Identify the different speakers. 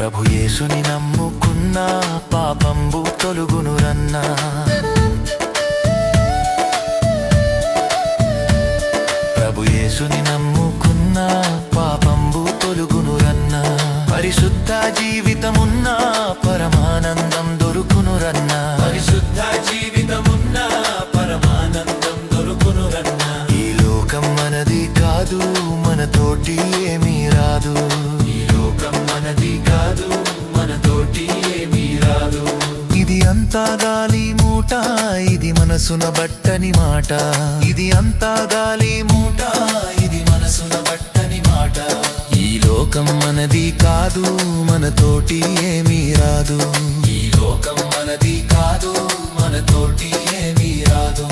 Speaker 1: ప్రభు యేసుని నమ్ముకున్నా పాపంబు తొలుగునురన్నా. ప్రభు యేసుని నమ్ముకున్నా పాపంబు తొలుగునురన్నా. పరిశుద్ధ జీవితమున్నా పరమానందం దొరుకునురన్నా.
Speaker 2: పరిశుద్ధ జీవితమున్నా పరమానందం దొరుకునురన్నా.
Speaker 1: ఈ లోకం మనది కాదు, మనతోటి ఏమీ రాదు.
Speaker 2: ఈ లోకం మనది కాదు, మనతోటి ఏమీ రాదు.
Speaker 1: ఇది అంతా గాలి మూట, ఇది మనసున బట్టని మాట. ఇది అంతా గాలి మూట, ఇది మనసున బట్టని మాట. ఈ లోకం మనది కాదు, మనతోటి ఏమీ రాదు.
Speaker 2: ఈ లోకం మనది కాదు, మనతోటి ఏమీ రాదు.